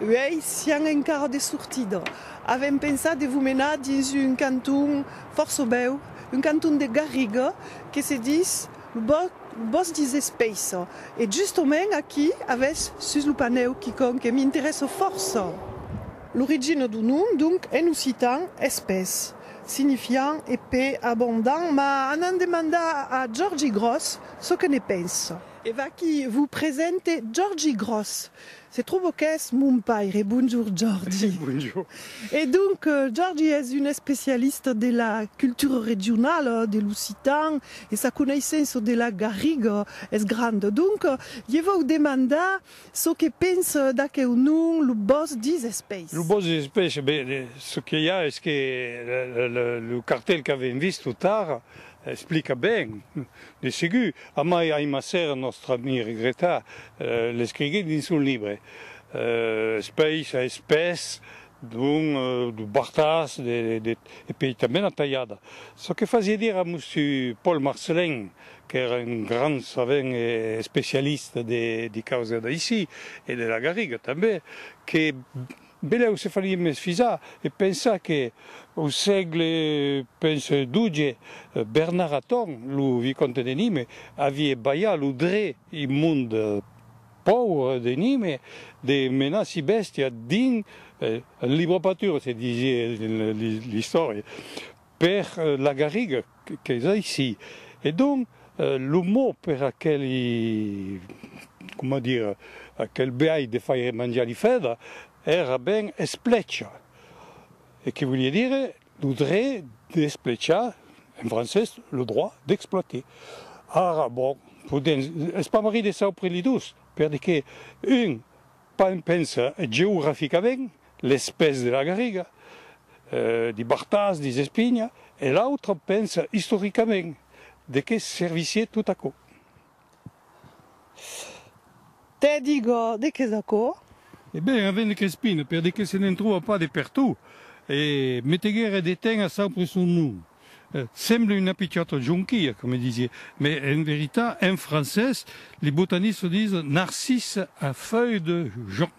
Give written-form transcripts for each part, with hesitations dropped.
Oui, siamo encara de sortida. Avem pensat de vous mener dans un canton força beu, un canton de Garriga, que se dit le bosc des espèces. Et justement, aquí, avec sus le paneu qui m'intéresse força. L'origine du nom, donc, en occitan, espèce, signifiant épais, abondant, mais on a demandé à Georgie Gross ce que ne pense. Et va qui vous présente Georgie Gross. C'est trop beau qu'est mon père. Bonjour Georgie. Bonjour. Et donc Georgie est une spécialiste de la culture régionale de l'Occitan et sa connaissance de la Garrigue est grande. Donc je vais vous demander ce que pense d'aquel nom, le boss des espèces. Le boss des espèces, ce qu'il y a, c'est que le cartel qu'avait vu tout tard explica bien, de ségur. A mai ai Masser, notre ami Regretta, l'escrivit dans son livre. Espèce à espèce, donc de Bartas, et puis també la taillada. Ce que faisait dire à M. Paul Marcelin, qui est un grand savant et spécialiste des causes d'ici, et de la Garrigue també, que Beleu se faria més fisar e pensa que au segle XII, Bernard Aton, le vicomte de Nîmes, avait baillat le dret immonde pauvre de Nîmes de menar si bestia dins un livre pâture, se disait l'histoire, per la Garrigue que est ici. Et donc, le mot per aquel, comment dire, aquel béaille de faire manger les fèdres, era ben espleccia, et qui voulait dire le droit d'espleccia, en français, le droit d'exploiter. Alors, bon, c'est pas marri de ça auprès de tous, parce que pense géographiquement l'espèce de la Garrigue, des Bartas, des Espignes, et l'autre pense historiquement de que servicier tout à coup. Te digo, de che d'accord? Eh bien, avec les spines, parce que ça ne trouve pas de partout. Et Metteguer détient à sempre son nom. Semble une appicciata jonquille, comme disait. Mais en vérité, en français, les botanistes disent narcisse à feuilles de jonc.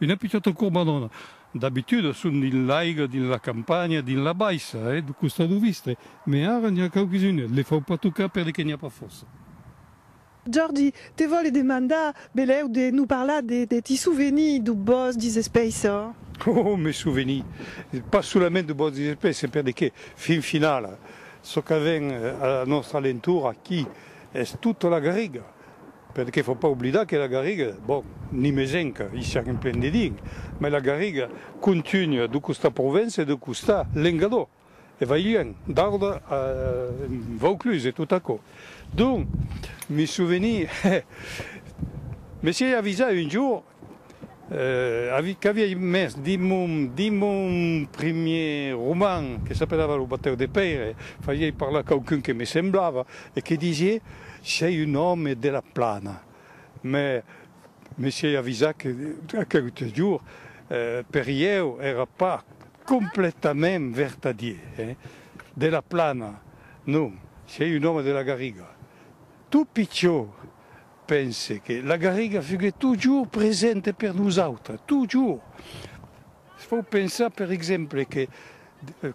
Une appicciata courbadona. D'habitude, sont dans l'aigue, dans la campagne, dans la baisse, de costa de viste. Mais il y a quelques-unes. Ne les faut pas tout cas parce qu'il n'y a pas force. Georgie, te voglio demander, Beleu, de nous parler de tes souvenirs du boss des espèces. Oh, mes souvenirs. Pas seulement du boss des espèces, c'est parce que, fin finale, ce qu'avait à notre alentour, qui est toute la Garrigue. Parce qu'il ne faut pas oublier que la Garrigue, bon, ni mesenque, ici en plein de dignes, mais la Garrigue continue de questa province et de questa l'Engado. Et va y aller, d'ordre à Vaucluse et tout à coup. Donc, mes souvenirs, monsieur avisa un jour, qu'avait mis dit mon premier roman, qui s'appelait Le batteur de Père, il fallait parler à quelqu'un qui me semblait, et qui disait, c'est un homme de la plane. Mais monsieur avisa que quelques jours, Perrier n'era pas complètement vertadier, de la plane. Non, c'est un homme de la Garrigue. Tout picciot pense que la Garrigue fut toujours présente pour nous autres, toujours. Il faut penser, par exemple, que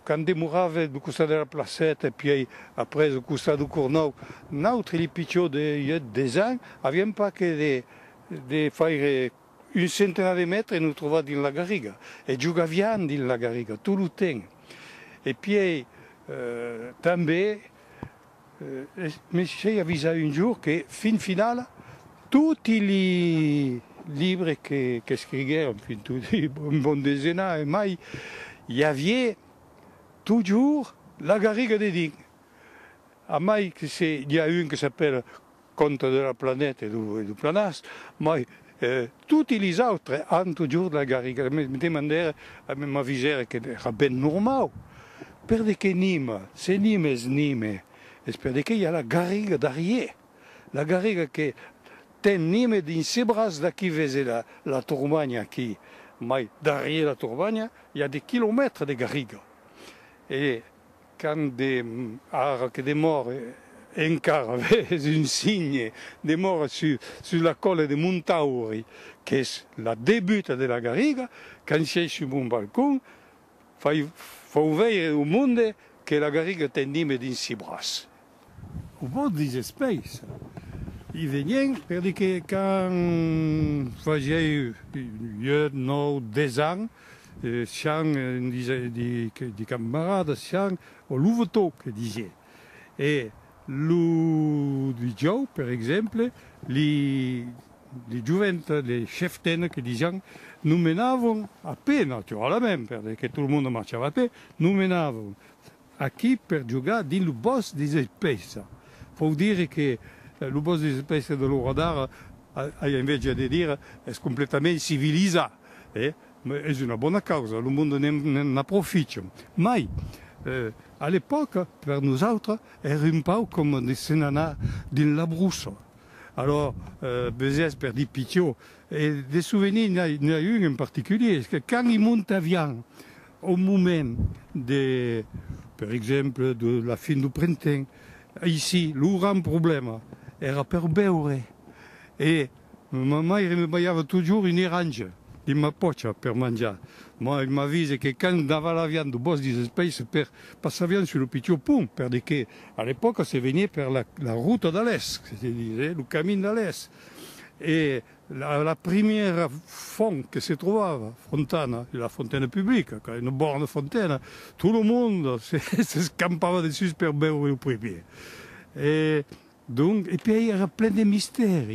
quand demeurava du côté de la placette et puis après du côté du Cournau, notre les picciots de 10 ans n'avaient pas que de faire une centaine de mètres et nous trouvaient dans la Garrigue. Et jouavions dans la Garrigue, tout le temps. Et puis, també, monsieur avisa un jour que, fin finale, tous les livres qu'écrivait, enfin, tous les bons décennies et mai, il y avait toujours la Garrigue des Dignes. À mai, il y a une qui s'appelle Conte de la planète et du Planas, mais tous les autres ont toujours la Garrigue. Je me demandais à ma visère que era ben normal. Parce que Nîmes, c'est Nîmes. C'est parce qu'il y a la Garrigue derrière. La Garrigue qui est Nîmes dans ses bras qui faisait la Tourmagne, qui, mais derrière la Tourmagne, il y a des kilomètres de Garrigue. Et quand des morts encara un signe de mort sur la colle de Montauri, qui est la début de la garriga, quand c'est sur mon balcon, il faut voir au monde que la garriga tendime d'un si brasse. Au bord des espèces, ils venaient parce que quand j'ai eu 8, 9, 10 ans, des camarades au louveteau, que disaient. Et le Joe, par exemple, les juventes, les cheftaines qui disaient, nous menavons à paix, naturellement, parce que tout le monde marchait à paix, nous menavons à qui pour jouer dans le boss des espèces. Il faut dire que le boss des espèces de l'Oradar, invece de dire, est complètement civilisé. Mais c'est une bonne cause, le monde n'en profite. Mais, à l'époque, pour nous autres, era un peu comme des sénanats dans la brousse. Alors, Bézès perdit pitié. Et des souvenirs, il y a eu en particulier. Parce que quand il monte à Vian, au moment, par exemple, de la fin du printemps, ici, le grand problème era pour beure. Et maman, il me avait toujours une orange dans ma poche pour manger. Moi, il m'a dit que quand on avait la viande du boss des espèces, pour passer la viande sur le petit pont, parce qu'à l'époque, c'est venu par la route de l'Est, c'est-à-dire le camin de l'Est. Et la première font que se trouvait, Fontana, la fontaine publique, une borne fontaine, tout le monde se scampava dessus pour boire le premier. Et puis il y avait plein de mystères,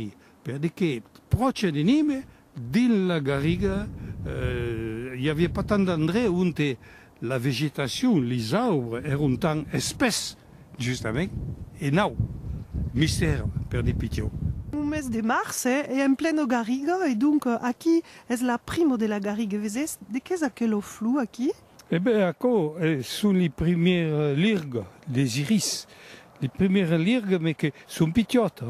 parce que proche de Nîmes, dans la garriga, il n'y avait pas tant d'endroits où la végétation, les arbres, étaient tant espèces, justement, et non, mystère, pour des pitios. Le mes de mars est en pleine garriga, et donc, qui est la prime de la garriga? De qu'est-ce que le flou, qui? Eh bien, sont les premières lirgues, des iris. Les premières lirgues, mais qui sont pitiotes.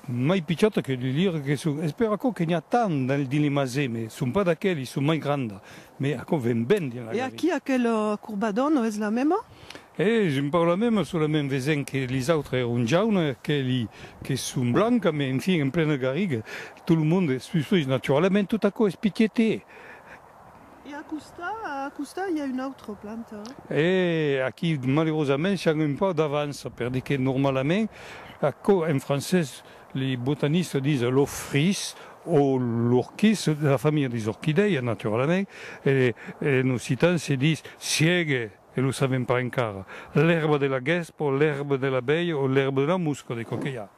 Mai pitiotes que les lirgues qui sont. J'espère qu'il y a tant dans les mazés, mais ne sont pas d'aquelles, ils sont moins grandes. Mais viennent bien dans la garriga. Et à quel courbadon est la même? Je me parle même sur la même vaison que les autres sont jaunes, qui sont blancs, mais enfin, en pleine garrigue, tout le monde est naturellement tout à coup espitiété. Et à Custa, il y a une autre plante. Et qui, malheureusement, change un peu d'avance, parce que normalement, en français, les botanistes disent l'ophrys ou l'orchis, de la famille des orchidées, naturellement, et nos citants se disent siège. Et nous ne savons pas encore. L'herbe de la guespe, l'herbe de l'abeille ou l'herbe de la musco des coquillards.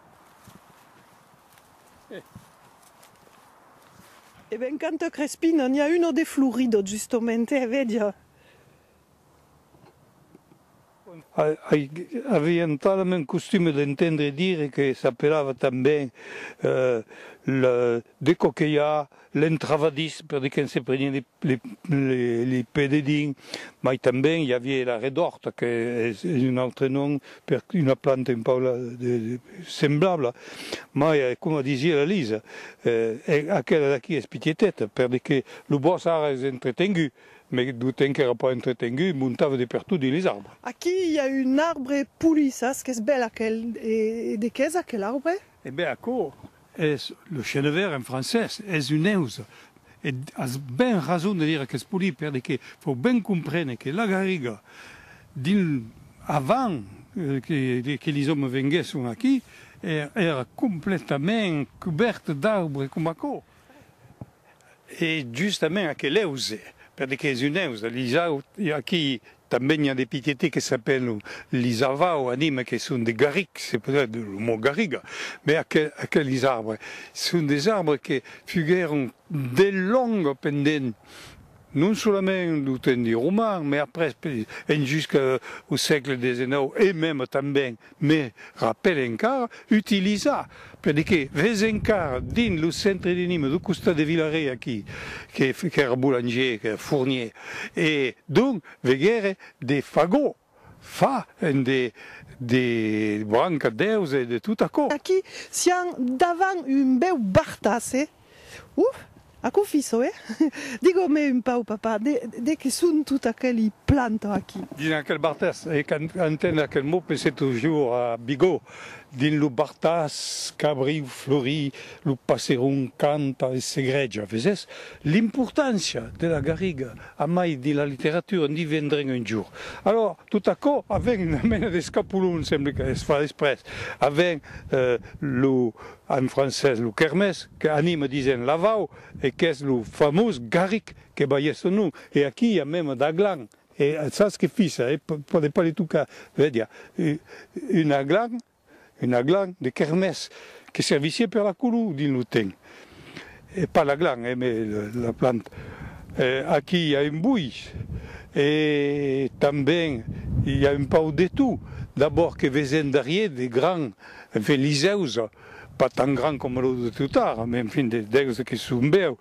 Eh bien, quand Crespin, il y a une des florides, justement, vedi. Avevano tellement un costume d'entendre dire che s'appelava també des coquillards, l'entravadis, perché on se prenait les pédédins, mais també il y avait la redorte, che è un altro nome per una planta un po' semblable, ma come diceva la Lisa, quella da qui è spitietetta, perché le bois è entretenu. Mais du temps qu'elle n'a pas entretenu, il montava de partout dans les arbres. Aquí, il y a un arbre poulisas, qui est belle, et de qu'est-ce quel arbre? Eh bien, le chêne vert en français est une euse. Et a bien raison de dire que c'est poli, parce qu'il faut bien comprendre que la garriga, avant que les hommes venissent ici, era complètement couverte d'arbres comme ça. Et justement, à quelle euse? Perché è un'euse, qui també il y a des pitiétés qui s'appellent les avaux, animes, qui sont des garrigues, c'est peut-être le mot garrigue, mais à quels arbres? Ce sont des arbres qui figurent de longues pendant, non seulement du temps des Romains, mais après, jusqu'au siècle XIX, et même també, mais rappelle encore, utilisé. Perché vez encara din lo centre di Nîmes, du costat de Villaret qui era boulanger, qui era fournier, et donc vedere des fagots, des branques d'eus et de tout à coup. Aquí, siamo davanti un bel bartasse, A confisso, Digo-me un po', papa, de che sono tutte quelle piante qui. Din aquel Bartas, et quand entend aquel mot, pensez toujours à Bigot. Din lo Bartas, Cabri, Flori, lo Passeron, canta e segregia. Vezes, l'importància de la garriga, a mai de la literatura, ni vendrem un jour. Alors, tout à coup, avec une mena d'escapulon, sembla que es fa després, avec en francès, le kermès, que anima disen lavau, et qu'est le fameux garric que baillait son nom. Et aquí il y a même d'aglan. Et ça, ce que fait ça, pour ne pas tout cas, dire, une aglan de kermès, qui servissait pour la coulou, dit l'outing. Et pas l'aglan, mais la plante. Aquí il y a une bouille. Et também il y a un peu de tout. D'abord que vesen derrière des grands véliseus, pas tant grands comme le de tout tard, mais enfin des qui sont beaux.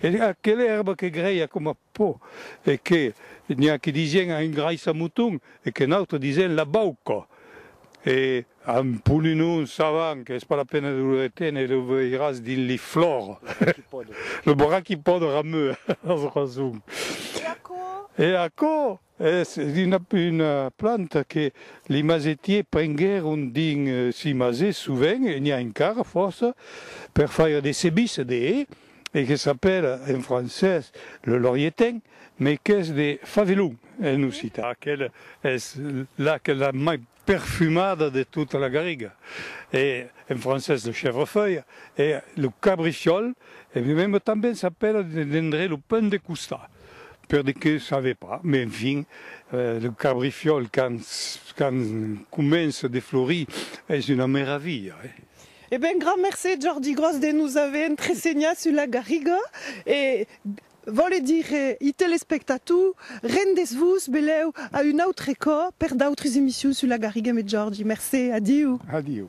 Et quelle herbe qui grille comme un pot, et que il y a qui disaient un graisse à mouton, et que l'autre disait la bauca. Et un poulinon savant, que c'est pas la peine de le retenir, et le verras dit les flores. Le brachipode rameux, et à quoi c'est une plante que les mazetiers prenguèrent din si mazet souvent, et il y a encore force, pour faire des sébices de haies, et qui s'appelle en français le laurietin, mais qui est des favelons, elle nous cite. Laquelle est la plus perfumada de toute la garriga. Et en français le chèvrefeuille, et le cabriciol, et même também s'appelle le pain de cousta. Pour des que je ne savais pas, mais enfin, le cabrifiol, quand commence à déflorir, est une meraviglia. Eh bien, grand merci, Jordi Gross, de nous avoir enseigné sur la garriga. Et voulez dire, i téléspectateurs, rendez-vous beleu à une autre école pour d'autres émissions sur la garriga, mais Jordi. Merci, adieu. Adieu.